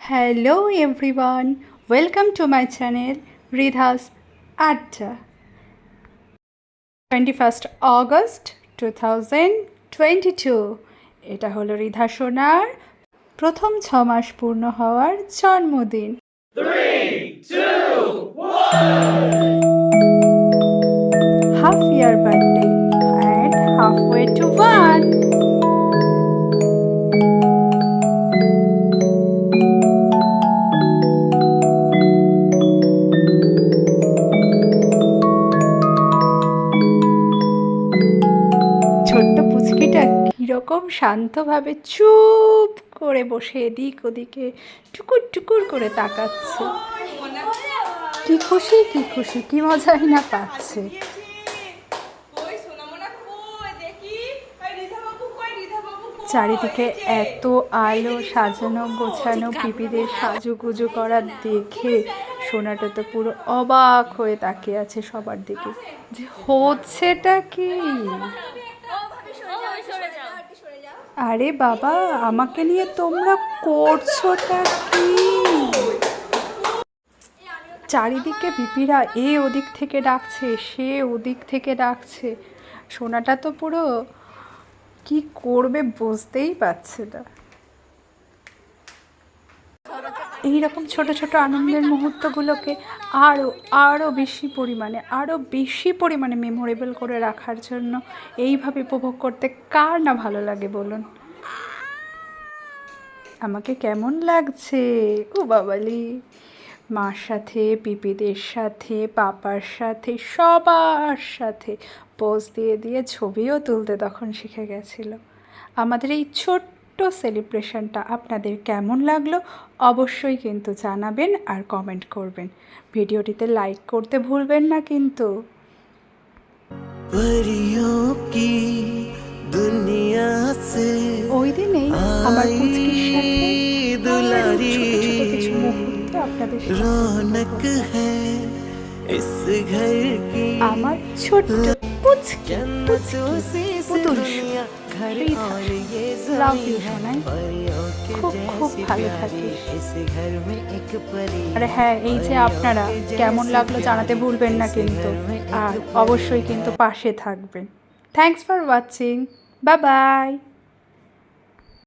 Hello everyone, welcome to my channel Ridha's Adda. 21st August 2022 এটা হলো রিধা সোনার প্রথম 6 মাস পূর্ণ হওয়ার জন্মদিন। 3, 2, 1 Half year birthday and halfway to one. ছোট্ট পুচকিটা কীরকম শান্তভাবে চুপ করে বসে এদিক ওদিকে টুকুর টুকুর করে তাকাচ্ছে। কি খুশি কি মজাই না পাচ্ছে। চারিদিকে এত আলো সাজানো গোছানো পিপিদের সাজুগুজু করা দেখে সোনাটা তো পুরো অবাক হয়ে তাকিয়ে আছে সবার দিকে যে হচ্ছেটা কি। আরে বাবা, আমাকে নিয়ে তোমরা করছোটা কি? চারিদিকে পিপিরা এ ওদিক থেকে ডাকছে, সে ওদিক থেকে ডাকছে। সোনাটা তো পুরো কি করবে বুঝতেই পারছে না। এইরকম ছোট ছোট আনন্দের মুহূর্তগুলোকে আরও বেশি পরিমাণে মেমোরেবল করে রাখার জন্য এইভাবে উপভোগ করতে কার না ভালো লাগে বলুন। আমাকে কেমন লাগছে ও বাবালি, মার সাথে পিপিদের সাথে পাপার সাথে সবার সাথে পোজ দিয়ে ছবিও তুলতে তখন শিখে গেছিল। আমাদের এই ছোট্ট সেলিব্রেশনটা আপনাদের কেমন লাগলো অবশ্যই কিন্তু জানাবেন আর কমেন্ট করবেন। ভিডিওটিতে লাইক করতে ভুলবেন না কিন্তু। ওই দিনেই আমার পুচকির সাথে ছোট ছোট কিছু মুহূর্ত আপনাদের আমার ছোট্ট পুচকি পুতুল লাভ ইউ সোনাই, খুব ভালো থাকিস। আরে হ্যাঁ, এই যে আপনারা কেমন লাগলো জানাতে ভুলবেন না কিন্তু, আর অবশ্যই কিন্তু পাশে থাকবেন। Thanks for watching, bye bye.